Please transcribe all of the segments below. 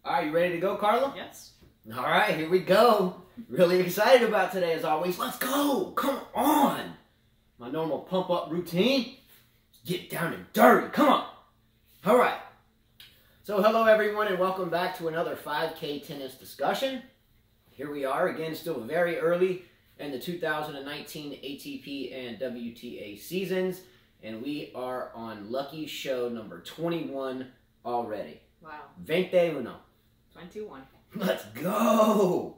All right, you ready to go, Carla? Yes. All right, here we go. Really excited about today as always. Let's go. Come on. My normal pump-up routine. Get down and dirty. Come on. All right. So hello, everyone, and welcome back to another 5K tennis discussion. Here we are again, still very early in the 2019 ATP and WTA seasons, and we are on lucky show number 21 already. Wow. 21. 21. Let's go!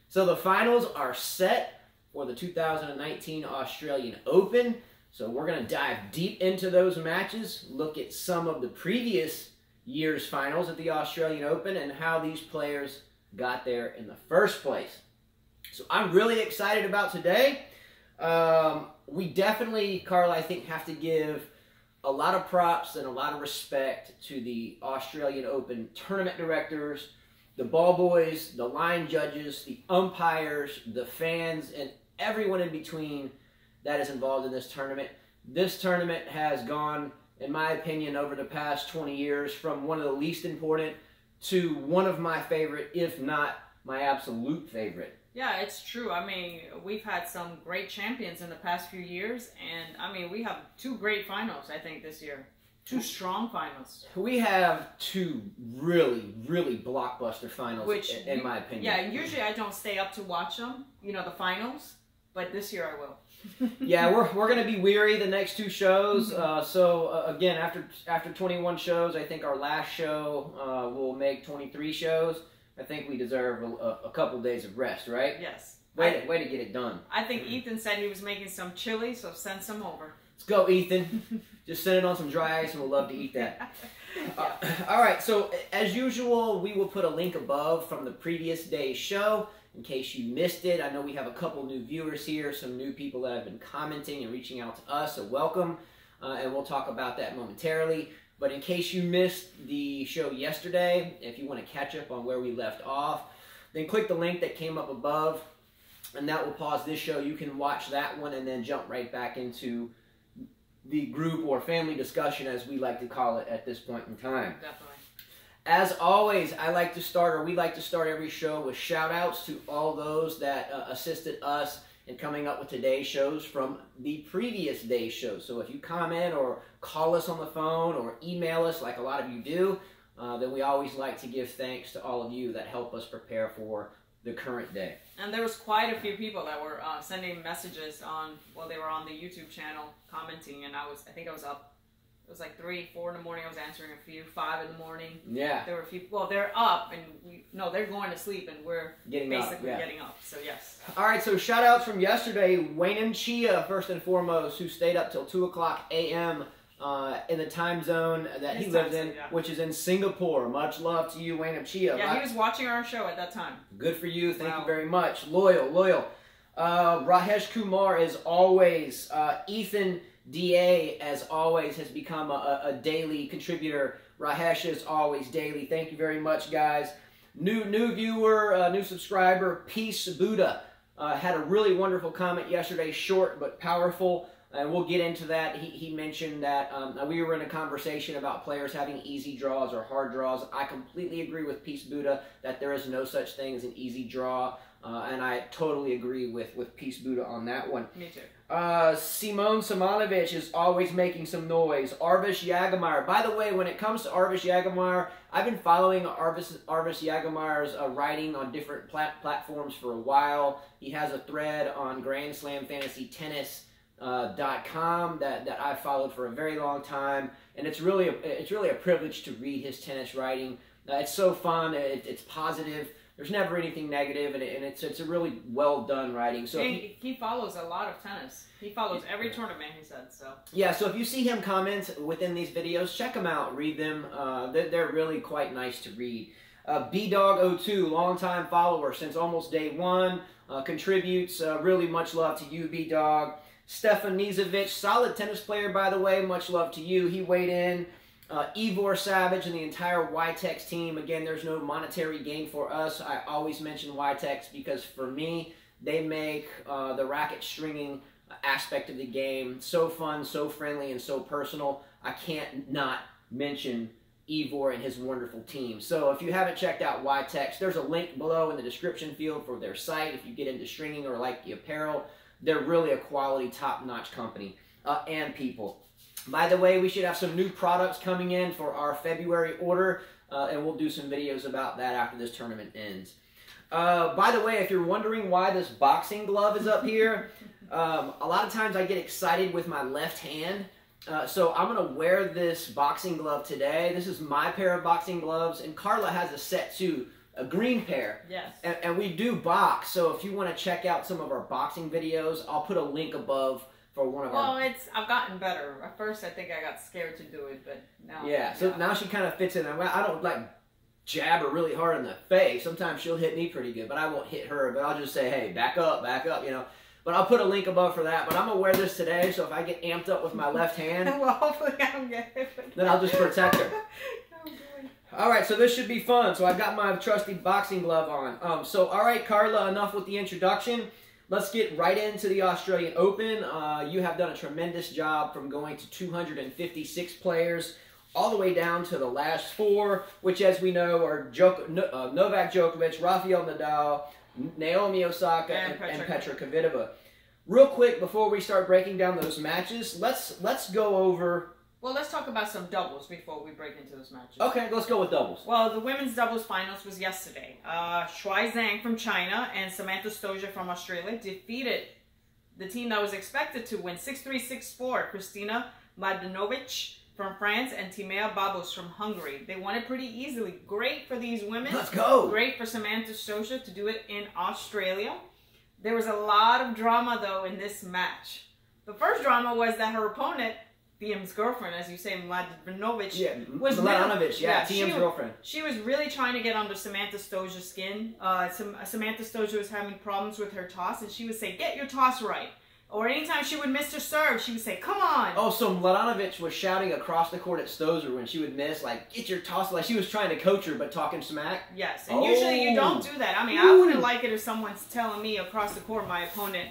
So the finals are set for the 2019 Australian Open. So we're going to dive deep into those matches, look at some of the previous year's finals at the Australian Open and how these players got there in the first place. So I'm really excited about today. We definitely, Carl, I think, have to give a lot of props and a lot of respect to the Australian Open tournament directors, the ball boys, the line judges, the umpires, the fans, and everyone in between that is involved in this tournament. This tournament has gone, in my opinion, over the past 20 years from one of the least important to one of my favorite, if not my absolute favorite. Yeah, it's true. I mean, we've had some great champions in the past few years, and I mean, we have two great finals, I think, this year. Two strong finals. We have two really, really blockbuster finals, in my opinion. Yeah, usually I don't stay up to watch them, you know, the finals, but this year I will. Yeah, we're going to be weary the next two shows. Again, after 21 shows, I think our last show will make 23 shows. I think we deserve a couple days of rest, right? Yes. Way to get it done. I think Ethan said he was making some chili, so send some over. Let's go, Ethan. Just send it on some dry ice and we'll love to eat that. All right, so as usual, we will put a link above from the previous day's show in case you missed it. I know we have a couple new viewers here, some new people that have been commenting and reaching out to us, so welcome. And we'll talk about that momentarily. But in case you missed the show yesterday, if you want to catch up on where we left off, then click the link that came up above, and that will pause this show. You can watch that one and then jump right back into the group or family discussion, as we like to call it at this point in time. Definitely. As always, we like to start every show with shout-outs to all those that assisted us in coming up with today's shows from the previous day's shows. So if you comment or call us on the phone or email us like a lot of you do, then we always like to give thanks to all of you that help us prepare for the current day. And there was quite a few people that were sending messages they were on the YouTube channel commenting, and I think I was up. It was like 3, 4 in the morning. I was answering a few, 5 in the morning. Yeah. There were a few. Well, they're up, and they're going to sleep, and we're getting up. So yes. All right. So shout outs from yesterday. Wayne Chia, first and foremost, who stayed up till 2:00 a.m. In the time zone that he lives in, which is in Singapore. Much love to you, Wayne Chia. Yeah, he was watching our show at that time. Good for you. Thank you very much. Loyal. Rajesh Kumar, as always. Ethan DA, as always, has become a daily contributor. Rajesh is always daily. Thank you very much, guys. New viewer, new subscriber, Peace Buddha, had a really wonderful comment yesterday, short but powerful, and we'll get into that. He mentioned that we were in a conversation about players having easy draws or hard draws. I completely agree with Peace Buddha that there is no such thing as an easy draw, and I totally agree with Peace Buddha on that one. Me too. Simone Simonovic is always making some noise. Arvis Jagomir. By the way, when it comes to Arvis Jagomir, I've been following Arvis Jagomir's writing on different platforms for a while. He has a thread on GrandSlamFantasyTennis.com that I've followed for a very long time, and it's really a privilege to read his tennis writing. It's so fun. It's positive. There's never anything negative, and it's a really well done writing. So he follows a lot of tennis. He follows every tournament, he said. So yeah. So if you see him comment within these videos, check them out, read them. They're really quite nice to read. BDog02, longtime follower since almost day one, contributes. Really much love to you, BDog. Stefan Nizovic, solid tennis player, by the way. Much love to you. He weighed in. Ivor Savage and the entire Ytex team. Again, there's no monetary gain for us. I always mention Ytex because for me, they make the racket stringing aspect of the game so fun, so friendly, and so personal. I can't not mention Ivor and his wonderful team. So if you haven't checked out YTEX, there's a link below in the description field for their site. If you get into stringing or like the apparel, they're really a quality, top-notch company and people. By the way, we should have some new products coming in for our February order, and we'll do some videos about that after this tournament ends. By the way, if you're wondering why this boxing glove is up here, a lot of times I get excited with my left hand. So I'm going to wear this boxing glove today. This is my pair of boxing gloves, and Carla has a set too, a green pair. Yes. And we do box, so if you want to check out some of our boxing videos, I'll put a link above for one of our... Well, I've gotten better. At first, I think I got scared to do it, but now... Yeah, so now she kind of fits in. I don't, like, jab her really hard in the face. Sometimes she'll hit me pretty good, but I won't hit her. But I'll just say, hey, back up, you know. But I'll put a link above for that. But I'm going to wear this today, so if I get amped up with my left hand... Well, hopefully I don't get it. Then I'll just protect her. Oh, boy. All right, so this should be fun. So I've got my trusty boxing glove on. So, all right, Carla, enough with the introduction. Let's get right into the Australian Open. You have done a tremendous job from going to 256 players all the way down to the last 4, which, as we know, are Novak Djokovic, Rafael Nadal, Naomi Osaka, and Petra Kvitova. Real quick, before we start breaking down those matches, let's go over... Well, let's talk about some doubles before we break into those matches. Okay, let's go with doubles. Well, the women's doubles finals was yesterday. Shuai Zhang from China and Samantha Stosur from Australia defeated the team that was expected to win 6-3, 6-4. Kristina Mladenovic from France and Timea Babos from Hungary. They won it pretty easily. Great for these women. Let's go. Great for Samantha Stosur to do it in Australia. There was a lot of drama, though, in this match. The first drama was that her opponent... Thiem's girlfriend, as you say, Mladenovic, was Mladenovic, Thiem's girlfriend. She was really trying to get under Samantha Stosur's skin. Samantha Stosur was having problems with her toss, and she would say, "Get your toss right." Or anytime she would miss her serve, she would say, "Come on." Oh, so Mladenovic was shouting across the court at Stosur when she would miss, like, "Get your toss." Like she was trying to coach her, but talking smack. Yes, and usually you don't do that. I mean, I wouldn't like it if someone's telling me across the court, my opponent,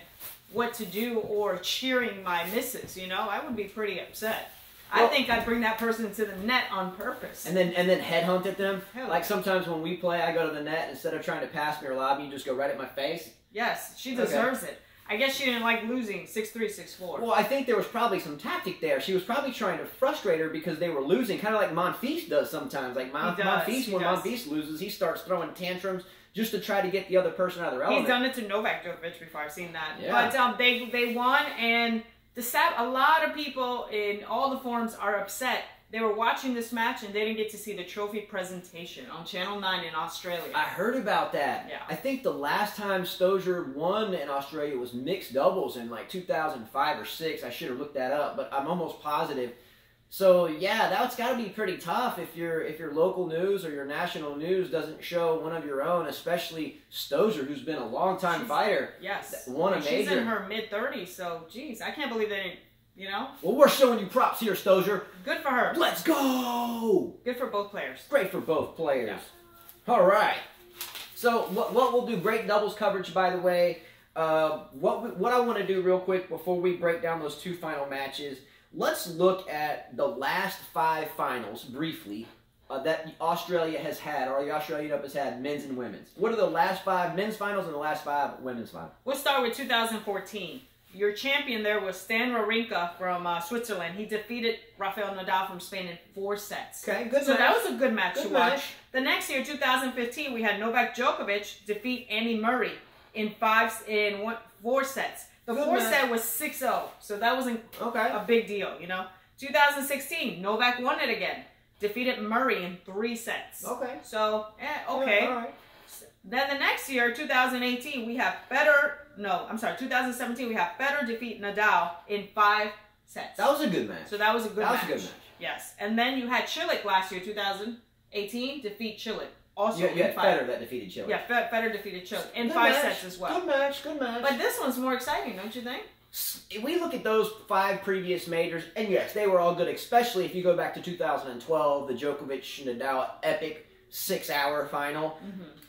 what to do or cheering my misses, you know? I would be pretty upset. Well, I think I'd bring that person to the net on purpose. And then headhunt at them. Like sometimes when we play, I go to the net, instead of trying to pass me or lob me, you just go right at my face. Yes, she deserves it. I guess she didn't like losing 6-3, 6-4. Well, I think there was probably some tactic there. She was probably trying to frustrate her because they were losing, kind of like Monfils does sometimes. Like Monfils, when Monfils loses, he starts throwing tantrums just to try to get the other person out of their element. He's done it to Novak Djokovic before. I've seen that. Yeah. But they won, and a lot of people in all the forums are upset. They were watching this match, and they didn't get to see the trophy presentation on Channel 9 in Australia. I heard about that. Yeah. I think the last time Stosur won in Australia was mixed doubles in like 2005 or 6. I should have looked that up, but I'm almost positive. So yeah, that's got to be pretty tough if your local news or your national news doesn't show one of your own, especially Stosur, who's been a long-time fighter. Yes, won a major. She's in her mid-30s, so geez, I can't believe they didn't. You know? Well, we're showing you props here, Stosur. Good for her. Let's go. Good for both players. Great for both players. Yeah. All right. So what we'll do, great doubles coverage, by the way. What I want to do real quick before we break down those 2 final matches. Let's look at the last 5 finals, briefly, that Australia has had, or the Australian Open has had, men's and women's. What are the last 5 men's finals and the last 5 women's finals? We'll start with 2014. Your champion there was Stan Wawrinka from Switzerland. He defeated Rafael Nadal from Spain in 4 sets. Okay, good match. So that was a good match to watch. Match. The next year, 2015, we had Novak Djokovic defeat Andy Murray in 4 sets. The 4th set was 6-0, so that wasn't a big deal, you know. 2016, Novak won it again. Defeated Murray in 3 sets. Okay. So, okay. Yeah, all right. Then the next year, 2018, we have 2017, we have Federer defeat Nadal in 5 sets. That was a good match. So that was a good match. That was a good match. Yes. And then you had Cilic last year, 2018, defeat Cilic. Also you had Federer that defeated Cilic. Yeah, Federer defeated Cilic in 5 sets as well. Good match, good match. But this one's more exciting, don't you think? If we look at those 5 previous majors, and yes, they were all good, especially if you go back to 2012, the Djokovic-Nadal epic 6-hour final.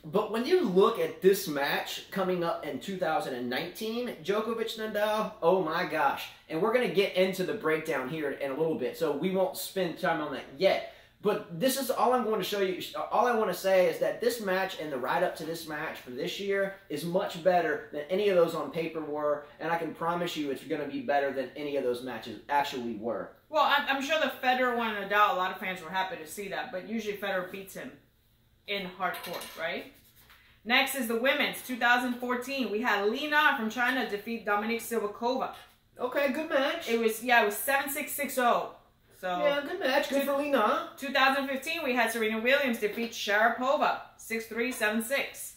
But when you look at this match coming up in 2019, Djokovic-Nadal, oh my gosh. And we're going to get into the breakdown here in a little bit, so we won't spend time on that yet. But this is all I'm going to show you. All I want to say is that this match and the ride-up to this match for this year is much better than any of those on paper were, and I can promise you it's going to be better than any of those matches actually were. Well, I'm sure the Federer one and Nadal, a lot of fans were happy to see that, but usually Federer beats him in hardcore, right? Next is the women's 2014. We had Li Na from China defeat Dominik Sivakova. Okay, good match. It was 7-6, 6-0. So yeah, good match. Good for Li Na. 2015, we had Serena Williams defeat Sharapova 6-3, 7-6.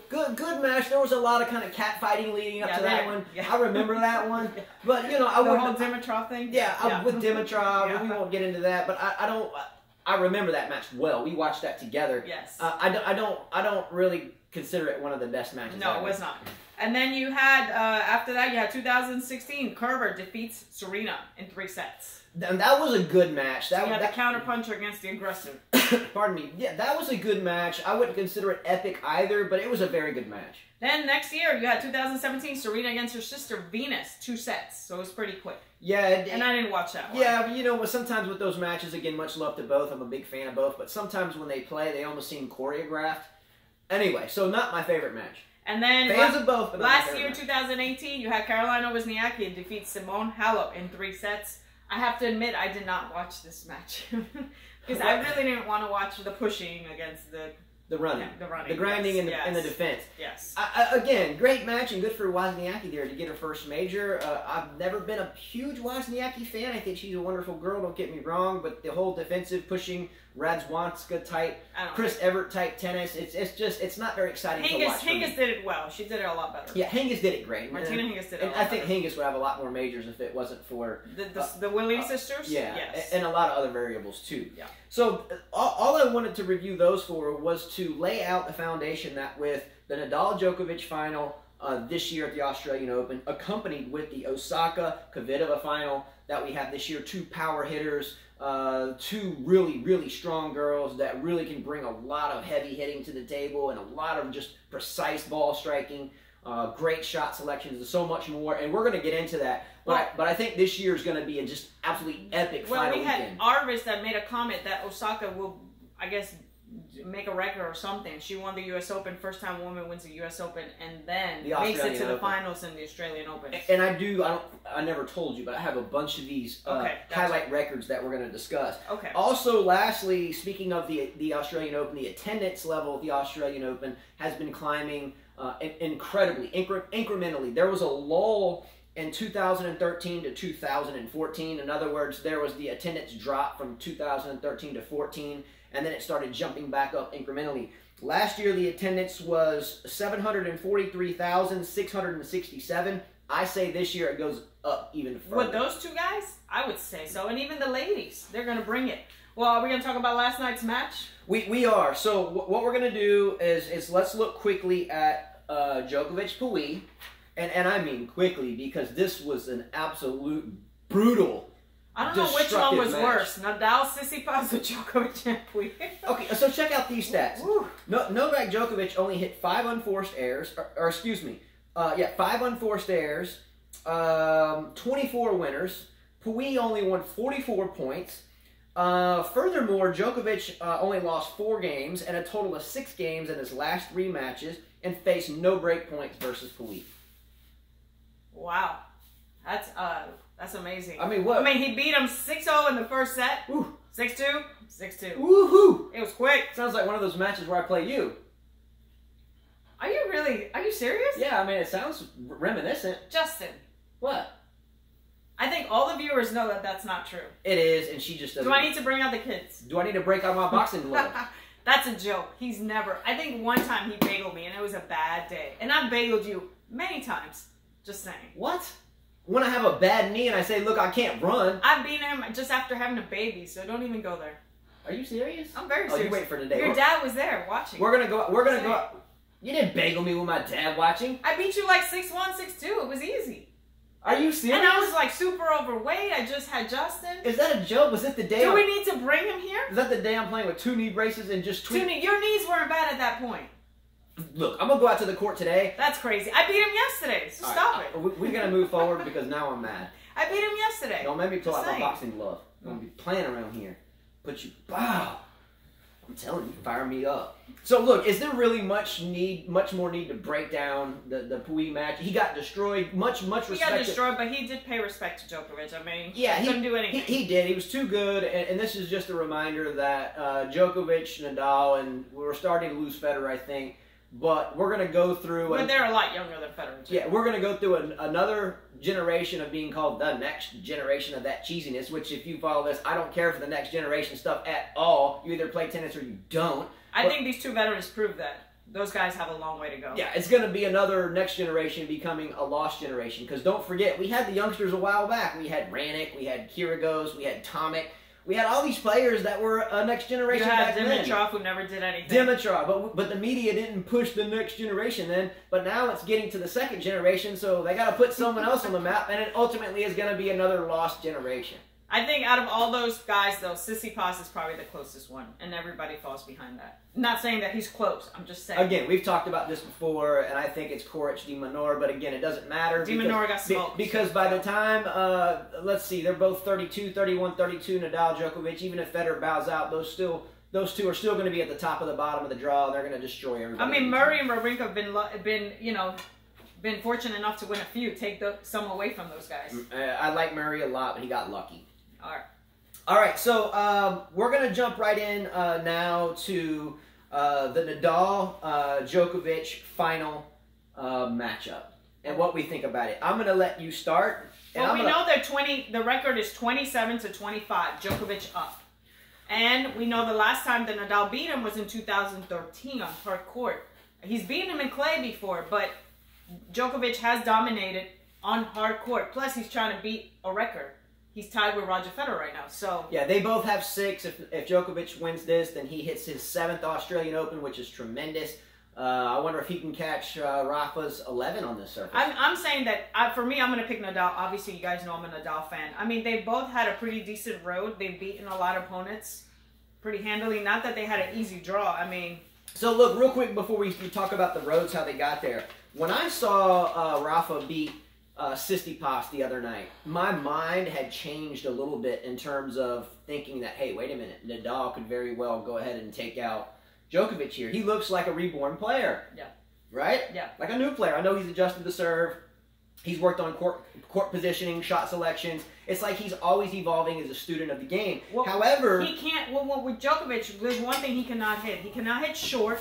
Good match. There was a lot of kind of catfighting leading up to that one. Yeah. I remember that one. But the whole Dimitrov thing. Yeah, with Dimitrov. We won't get into that. But I remember that match well. We watched that together. Yes. I don't really consider it one of the best matches. No, it was not. And then you had after that you had 2016 Kerber defeats Serena in 3 sets. And that was a good match. You had the counterpuncher against the aggressor. Pardon me. Yeah, that was a good match. I wouldn't consider it epic either, but it was a very good match. Then next year, you had 2017 Serena against her sister Venus, 2 sets. So it was pretty quick. Yeah. And I didn't watch that one. Yeah, but you know, sometimes with those matches, again, much love to both. I'm a big fan of both. But sometimes when they play, they almost seem choreographed. Anyway, so not my favorite match. And then fans of both. But last year, 2018, you had Carolina Wozniacki defeat Simone Halep in 3 sets. I have to admit, I did not watch this match because I really didn't want to watch the pushing against the running, the grinding, yes, and the defense. Yes. Again, great match and good for Wozniacki there to get her first major. I've never been a huge Wozniacki fan. I think she's a wonderful girl. Don't get me wrong, but the whole defensive pushing Radzwanska type, Chris Evert type tennis, it's not very exciting to watch. Hingis did it well. She did it a lot better. Yeah, Hingis did it great. Martina Hingis did it. And I think Hingis would have a lot more majors if it wasn't for the Williams sisters. Yeah, yes. And a lot of other variables too. Yeah. So all I wanted to review those for was to lay out the foundation that with the Nadal-Djokovic final this year at the Australian Open, accompanied with the Osaka-Kvitova final that we have this year, 2 power hitters, 2 really, really strong girls that really can bring a lot of heavy hitting to the table and a lot of just precise ball striking, great shot selections, and so much more. And we're going to get into that. But I think this year is going to be a just absolutely epic final weekend. Well, we had Arvis that made a comment that Osaka will, I guess, make a record or something. She won the U.S. Open, first time a woman wins the U.S. Open, and then makes it to the finals in the Australian Open. And I never told you, but I have a bunch of these highlight records that we're going to discuss. Okay. Also, lastly, speaking of the Australian Open, the attendance level of the Australian Open has been climbing incredibly, incrementally. There was a lull in 2013 to 2014. In other words, there was the attendance drop from 2013 to 14, and then it started jumping back up incrementally. Last year, the attendance was 743,667. I say this year it goes up even further. With those 2 guys? I would say so. And even the ladies, they're going to bring it. Well, are we going to talk about last night's match? We are. So what we're going to do is let's look quickly at Djokovic-Pouille. And I mean quickly, because this was an absolute brutal, I don't know which one was worse, Nadal, Tsitsipas, or Djokovic and Pouille. Okay, so check out these stats. Novak Djokovic only hit 5 unforced errors, or excuse me, 5 unforced errors, 24 winners. Pouille only won 44 points. Furthermore, Djokovic only lost 4 games and a total of 6 games in his last 3 matches and faced no break points versus Pouille. Wow, that's amazing. I mean, what? I mean, he beat him 6-0 in the first set. 6-2, 6-2. Woohoo! It was quick. Sounds like one of those matches where I play you. Are you serious? Yeah, I mean, it sounds reminiscent. Justin. What? I think all the viewers know that that's not true. It is, and she just doesn't. Do I need to bring out the kids? Do I need to break out my boxing glove? That's a joke. He's never. I think one time he bageled me, and it was a bad day. And I've bageled you many times. Just saying. What? When I have a bad knee and I say, look, I can't run. I've beaten him just after having a baby, so don't even go there. Are you serious? I'm very serious. Oh, you wait for today. Your dad was there watching. We're gonna go. You didn't bagel me with my dad watching. I beat you like 6-1, 6-2. It was easy. Are you serious? And I was like super overweight. I just had Justin. Is that a joke? Was it the day? Do we need to bring him here? Is that the day I'm playing with 2 knee braces and just tweak? Your knees weren't bad at that point. Look, I'm gonna go out to the court today. That's crazy. I beat him yesterday. So stop it. We're gonna move forward because now I'm mad. I beat him yesterday. Don't make me pull out my boxing glove. I'm gonna be playing around here. put you, wow. I'm telling you, fire me up. So look, is there really much more need to break down the Pouille match? He got destroyed. Much respect. He got destroyed, but he did pay respect to Djokovic. I mean, yeah, he couldn't do anything. He did. He was too good, and this is just a reminder that Djokovic, Nadal, and we're starting to lose Federer, I think. But we're going to go through... But they're a lot younger than Federer, too. Yeah, we're going to go through another generation of being called the next generation of that cheesiness, which if you follow this, I don't care for the next generation stuff at all. You either play tennis or you don't. I think these two veterans prove that. Those guys have a long way to go. Yeah, it's going to be another next generation becoming a lost generation. Because don't forget, we had the youngsters a while back. We had Rannick, we had Kyrgios, we had Tomic. We had all these players that were a next generation back then. You had Dimitrov, who never did anything. Dimitrov, but the media didn't push the next generation then. But now it's getting to the second generation, so they got to put someone else on the map, and it ultimately is going to be another lost generation. I think out of all those guys, though, Tsitsipas is probably the closest one, and everybody falls behind that. I'm not saying that he's close. I'm just saying. Again, we've talked about this before, and I think it's Coric de Minaur, but again, it doesn't matter. De Minaur got smoked. Because by the time, let's see, they're both 32, 31, 32, Nadal, Djokovic. Even if Federer bows out, those two are still going to be at the top of the bottom of the draw. They're going to destroy everybody. I mean, Murray and Wawrinka have been fortunate enough to win a few. Take some away from those guys. I like Murray a lot, but he got lucky. All right. All right, so we're going to jump right in now to the Nadal-Djokovic final matchup and what we think about it. I'm going to let you start. Well, we know that the record is 27-25, Djokovic up. And we know the last time that Nadal beat him was in 2013 on hard court. He's beaten him in clay before, but Djokovic has dominated on hard court. Plus, he's trying to beat a record. He's tied with Roger Federer right now. So yeah, they both have 6. If Djokovic wins this, then he hits his 7th Australian Open, which is tremendous. I wonder if he can catch Rafa's 11 on this surface. I'm saying that, for me, I'm going to pick Nadal. Obviously, you guys know I'm a Nadal fan. I mean, they both had a pretty decent road. They've beaten a lot of opponents pretty handily. Not that they had an easy draw. I mean... So, look, real quick before we talk about the roads, how they got there. When I saw Rafa beat Tsitsipas the other night, my mind had changed a little bit in terms of thinking that, hey, wait a minute, Nadal could very well go ahead and take out Djokovic here. He looks like a reborn player. Yeah. Right? Yeah. Like a new player. I know he's adjusted the serve. He's worked on court positioning, shot selections. It's like he's always evolving as a student of the game. Well, however... He can't... Well, with Djokovic, there's one thing he cannot hit. He cannot hit short.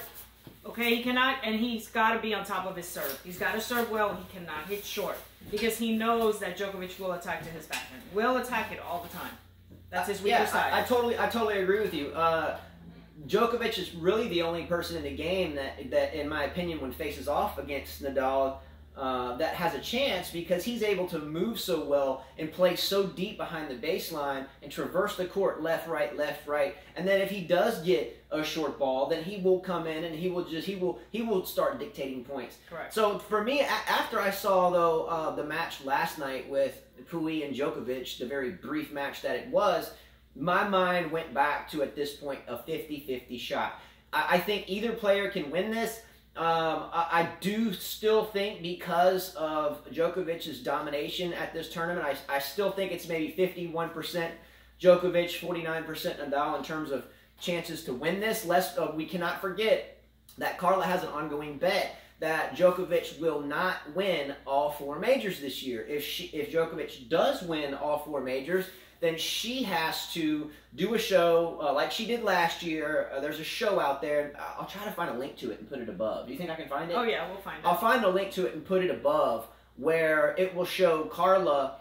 Okay? He cannot... And he's got to be on top of his serve. He's got to serve well. He cannot hit short. Because he knows that Djokovic will attack to his backhand. Will attack it all the time. That's his weaker side. I totally agree with you. Djokovic is really the only person in the game that, in my opinion, when faces off against Nadal, that has a chance because he's able to move so well and play so deep behind the baseline and traverse the court left, right. And then if he does get a short ball, then he will come in and he will start dictating points. Correct. So for me, after I saw though the match last night with Pouille and Djokovic, the very brief match that it was, my mind went back to, at this point, a 50-50 shot. I think either player can win this. I do still think because of Djokovic's domination at this tournament, I still think it's maybe 51% Djokovic, 49% Nadal in terms of chances to win this. We cannot forget that Carla has an ongoing bet that Djokovic will not win all 4 majors this year. If Djokovic does win all 4 majors, then she has to do a show like she did last year. There's a show out there. I'll try to find a link to it and put it above. Do you think I can find it? Oh, yeah, we'll find it. I'll find a link to it and put it above where it will show Carla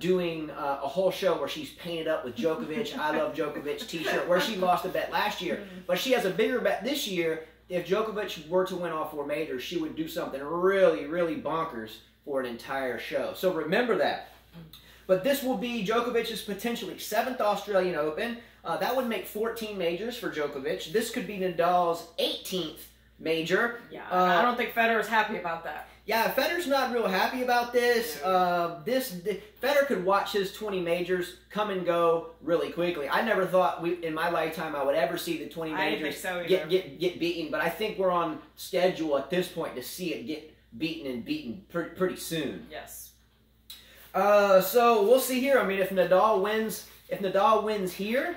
doing a whole show where she's painted up with Djokovic, I Love Djokovic t-shirt, where she lost a bet last year. But she has a bigger bet this year. If Djokovic were to win all 4 majors, she would do something really, really bonkers for an entire show. So remember that. But this will be Djokovic's potentially 7th Australian Open. That would make 14 majors for Djokovic. This could be Nadal's 18th major. Yeah, I don't think Federer's happy about that. Yeah, Federer's not real happy about this. Federer could watch his 20 majors come and go really quickly. I never thought in my lifetime I would ever see the 20 majors get beaten. But I think we're on schedule at this point to see it get beaten pretty soon. Yes. So we'll see here. I mean, if Nadal wins here,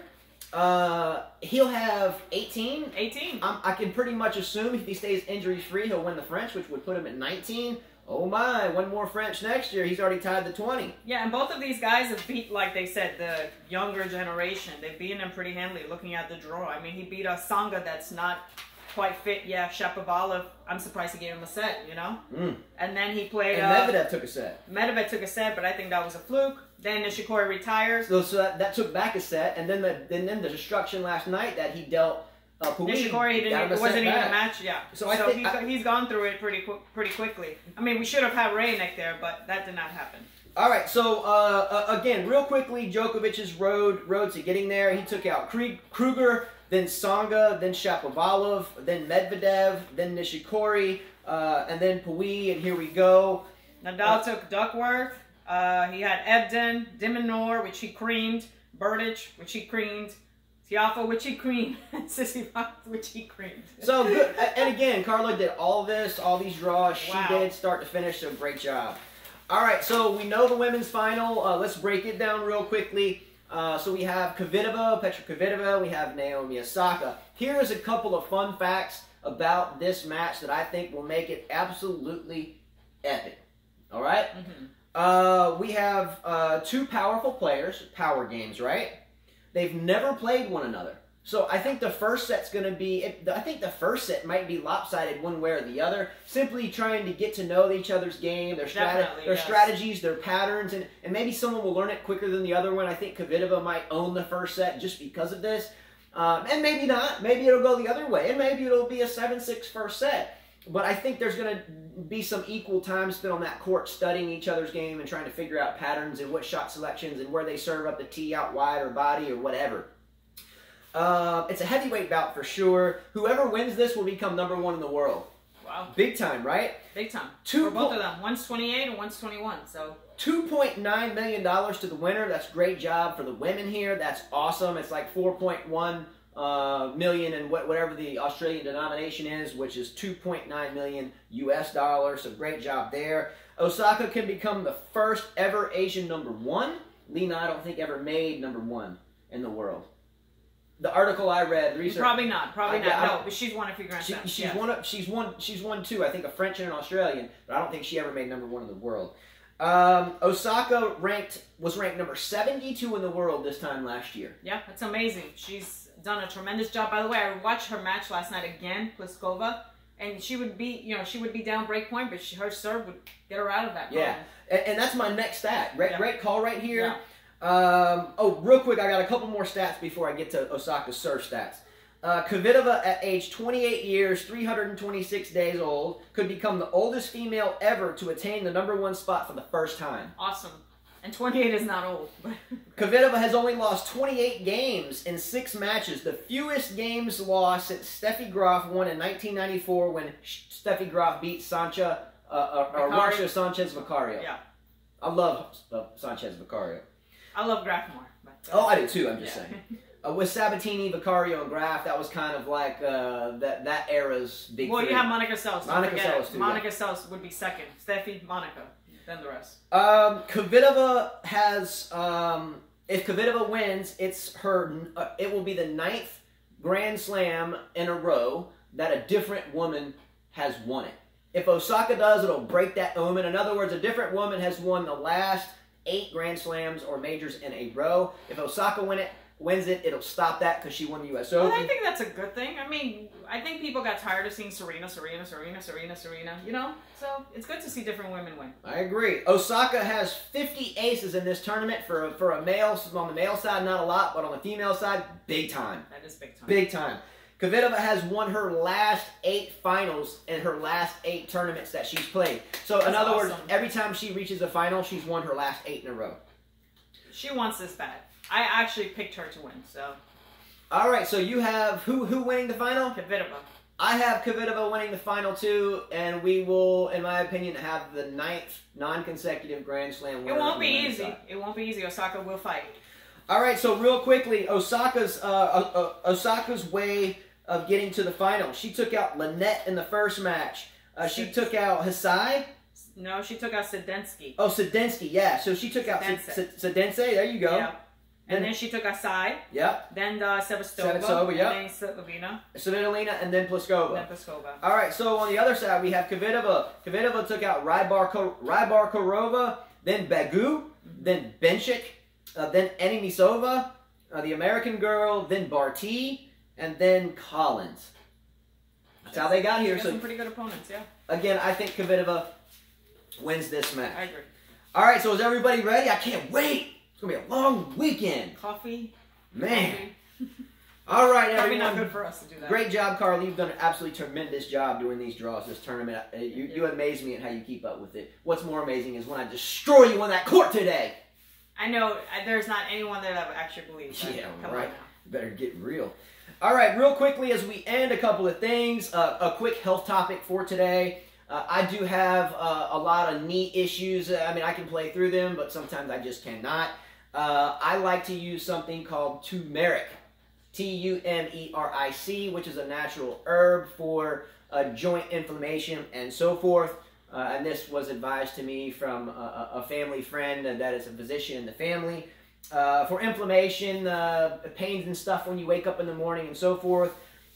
He'll have 18. 18. I can pretty much assume if he stays injury-free, he'll win the French, which would put him at 19. Oh my, one more French next year. He's already tied the 20. Yeah, and both of these guys have beat, like they said, the younger generation. They've beaten them pretty handily, looking at the draw. I mean, he beat a Sanga that's not quite fit. Yeah, Shapovalov, I'm surprised he gave him a set, you know? And then he played... And Medvedev took a set. Medvedev took a set, but I think that was a fluke. Then Nishikori retires. So that took back a set, and then the destruction last night that he dealt... Nishikori it wasn't even a match, yeah. So he's gone through it pretty quickly. I mean, we should have had Raynek there, but that did not happen. All right, so again, real quickly, Djokovic's road to getting there. He took out Kruger, then Tsonga, then Shapovalov, then Medvedev, then Nishikori, and then Pouille, and here we go. Nadal took Duckworth. He had Ebden, Diminor, which he creamed, Berdych, which he creamed, Tiafoe, which he creamed, and Tsitsipas, which he creamed. So good. And again, Carla did all this, all these draws. Wow. She did start to finish, so great job. All right, so we know the women's final. Let's break it down real quickly. So we have Petra Kvitova, we have Naomi Osaka. Here's a couple of fun facts about this match that I think will make it absolutely epic. All right? We have two powerful players, power games, right? They've never played one another. So I think the first set's going to be, I think the first set might be lopsided one way or the other, simply trying to get to know each other's game, their strategies, their patterns, and maybe someone will learn it quicker than the other one. I think Kvitova might own the first set just because of this. And maybe not. Maybe it'll go the other way, and maybe it'll be a 7-6 first set. But I think there's going to be some equal time spent on that court studying each other's game and trying to figure out patterns and what shot selections and where they serve up the tee out wide or body or whatever. It's a heavyweight bout for sure. Whoever wins this will become #1 in the world. Wow. Big time, right? Big time. For both of them. One's 28 and one's 21. So $2.9 million to the winner. That's a great job for the women here. That's awesome. It's like 4.1 million and whatever the Australian denomination is, which is 2.9 million US dollars. So great job there. Osaka can become the first ever Asian #1. Lena, I don't think ever made #1 in the world. The article I read, research. Probably not. No, but she's won a few Grand Slams. She's won two. I think a French and an Australian, but I don't think she ever made #1 in the world. Osaka was ranked number 72 in the world this time last year. Yeah, that's amazing. She's done a tremendous job. By the way, I watched her match last night again, Pliskova, and she would be down break point, but her serve would get her out of that. Yeah, and that's my next stat. Great call right here. Yeah. Oh, real quick, I got a couple more stats before I get to Osaka's serve stats. Kvitova, at age 28 years, 326 days old, could become the oldest female ever to attain the #1 spot for the first time. Awesome. And 28 is not old. Kvitova has only lost 28 games in 6 matches, the fewest games lost since Steffi Graf won in 1994 when Steffi Graf beat Marcia Sanchez Vicario. Yeah. I love Sanchez Vicario. I love Graf more. Oh, I do too, I'm just saying. With Sabatini, Vicario, and Graf, that was kind of like that era's big three. Well, you have Monica Seles. Monica Seles, too. Monica Seles would be second. Steffi, Monica, then the rest. Kvitova has, if Kvitova wins, it will be the 9th Grand Slam in a row that a different woman has won it. If Osaka does, it'll break that omen. In other words, a different woman has won the last 8 Grand Slams or majors in a row. If Osaka wins it, it'll stop that because she won the U.S. Open. Well, I think that's a good thing. I mean, I think people got tired of seeing Serena, you know? So it's good to see different women win. I agree. Osaka has 50 aces in this tournament for a male. On the male side, not a lot, but on the female side, big time. That is big time. Big time. Kvitova has won her last 8 finals in her last 8 tournaments that she's played. So, in other words, every time she reaches a final, she's won her last 8 in a row. She wants this bad. I actually picked her to win, so. All right, so you have who winning the final? Kvitova. I have Kvitova winning the final too, and we will, in my opinion, have the 9th non-consecutive Grand Slam winner. It won't be easy. It won't be easy. Osaka will fight. All right, so real quickly, Osaka's way of getting to the final. She took out Lynette in the first match. She took out Hisai. No, she took out Sedensky. Oh, Sedensky, yeah. So she took out Sedensky. There you go. Yeah. And then she took Asai. Yep. Then Sevastova. Sevastova, yep. And then Svitolina. Svitolina, and then Pliskova. Then Pliskova. All right, so on the other side, we have Kvitova. Kvitova took out Rybarkarova, then Bagu, then Benchik, then Enemisova, the American girl, then Barty, and then Collins. That's how they got here. So some pretty good opponents, yeah. Again, I think Kvitova wins this match. I agree. All right, so is everybody ready? I can't wait. It's going to be a long weekend. Coffee. Man. Coffee. All right, everyone. Probably not good for us to do that. Great job, Carly. You've done an absolutely tremendous job doing these draws, this tournament. You amaze me at how you keep up with it. What's more amazing is when I destroy you on that court today. I know. There's not anyone there that would actually believe that. Yeah, Come right. on now. Better get real. All right, real quickly as we end, a couple of things. A quick health topic for today. I do have a lot of knee issues. I mean, I can play through them, but sometimes I just cannot. I like to use something called turmeric. T-U-M-E-R-I-C, which is a natural herb for joint inflammation and so forth. And this was advised to me from a family friend that is a physician in the family. For inflammation, pains and stuff when you wake up in the morning and so forth,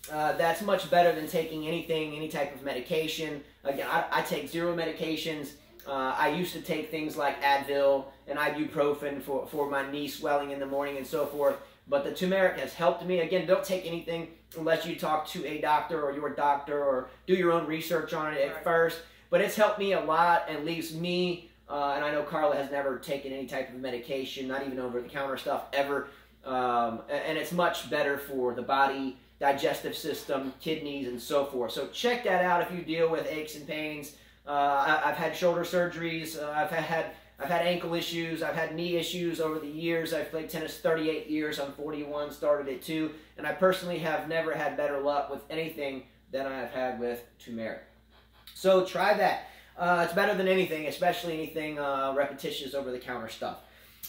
that's much better than taking anything, any type of medication. Again, I take 0 medications. I used to take things like Advil and ibuprofen for my knee swelling in the morning and so forth. But the turmeric has helped me. Again, don't take anything unless you talk to a doctor or your doctor or do your own research on it at first. But it's helped me a lot and leaves me, and I know Carla has never taken any type of medication, not even over-the-counter stuff, ever. And it's much better for the body, digestive system, kidneys, and so forth. So check that out if you deal with aches and pains. I've had shoulder surgeries. I've had ankle issues. I've had knee issues over the years. I've played tennis 38 years. I'm 41, started it too. And I personally have never had better luck with anything than I've had with turmeric. So try that. It's better than anything, especially anything repetitious over-the-counter stuff.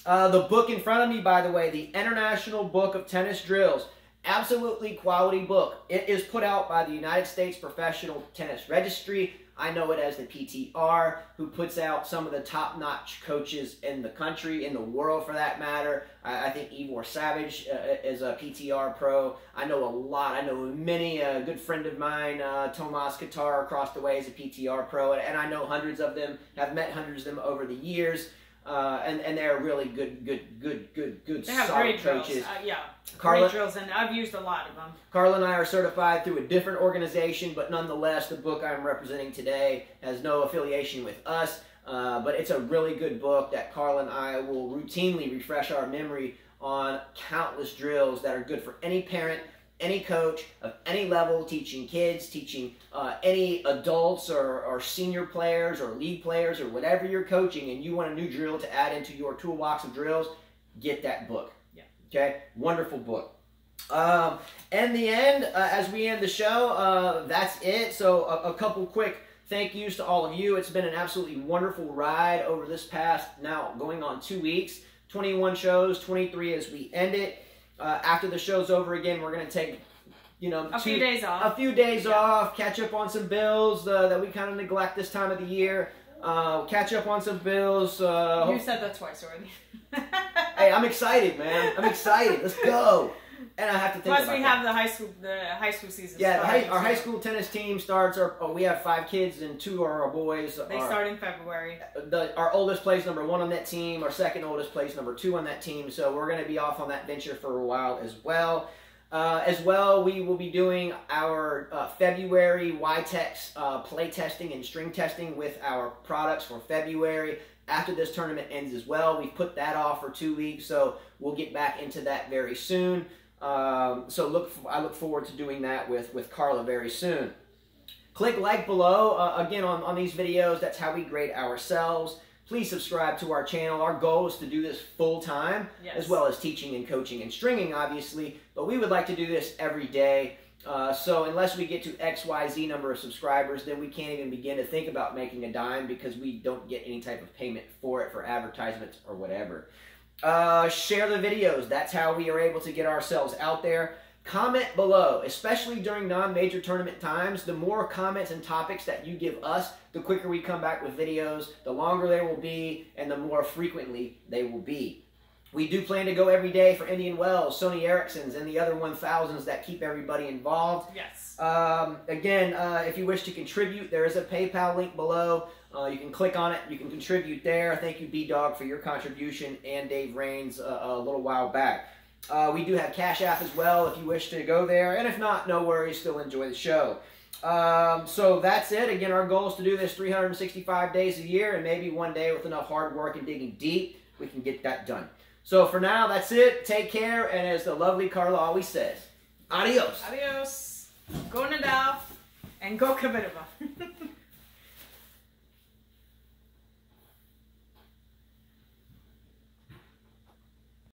The book in front of me, by the way, the International Book of Tennis Drills. Absolutely quality book. It is put out by the United States Professional Tennis Registry. I know it as the PTR, who puts out some of the top-notch coaches in the country, in the world for that matter. I think Igor Savage is a PTR pro. I know a lot. I know many. A good friend of mine, Tomas Katar, across the way is a PTR pro, and I know hundreds of them. Have met hundreds of them over the years. And they're really good, they have solid great coaches. Drills. Yeah, Carla, great drills, and I've used a lot of them. Carla and I are certified through a different organization, but nonetheless, the book I'm representing today has no affiliation with us. But it's a really good book that Carla and I will routinely refresh our memory on countless drills that are good for any parent, any coach of any level, teaching kids, teaching any adults or senior players or league players or whatever you're coaching, and you want a new drill to add into your toolbox of drills, get that book. Yeah. Okay? Wonderful book. In the end, as we end the show, that's it. So a couple quick thank yous to all of you. It's been an absolutely wonderful ride over this past, now going on 2 weeks. 21 shows, 23 as we end it. After the show's over again, we're going to take, a few days off. A few days off, catch up on some bills that we kind of neglect this time of the year. Catch up on some bills. You said that twice already. Hey, I'm excited, man. I'm excited. Let's go. And I have to think Plus, about we have the high school season. Yeah, our high school tennis team starts. We have 5 kids and 2 are our boys. They start in February. Our oldest plays number 1 on that team. Our second oldest plays number 2 on that team. So we're going to be off on that venture for a while as well. We will be doing our February YTEX play testing and string testing with our products for February. After this tournament ends as well, we've put that off for 2 weeks, so we'll get back into that very soon. I look forward to doing that with Carla very soon. Click like below, again, on these videos. That's how we grade ourselves. Please subscribe to our channel. Our goal is to do this full time, yes, as well as teaching and coaching and stringing, obviously. But we would like to do this every day. So unless we get to XYZ number of subscribers, then we can't even begin to think about making a dime because we don't get any type of payment for it, for advertisements or whatever. Share the videos. That's how we are able to get ourselves out there. Comment below, especially during non-major tournament times. The more comments and topics that you give us, the quicker we come back with videos, the longer they will be, and the more frequently they will be. We do plan to go every day for Indian Wells, Sony Ericsson's, and the other 1000s that keep everybody involved. Yes. Again, if you wish to contribute, there is a PayPal link below. You can click on it. You can contribute there. Thank you, B-Dog, for your contribution, and Dave Rains a little while back. We do have Cash App as well if you wish to go there. And if not, no worries. Still enjoy the show. So that's it. Again, our goal is to do this 365 days a year, and maybe one day with enough hard work and digging deep, we can get that done. So for now, that's it. Take care, and as the lovely Carla always says, adios. Adios. Go Nadal and go Kvitova.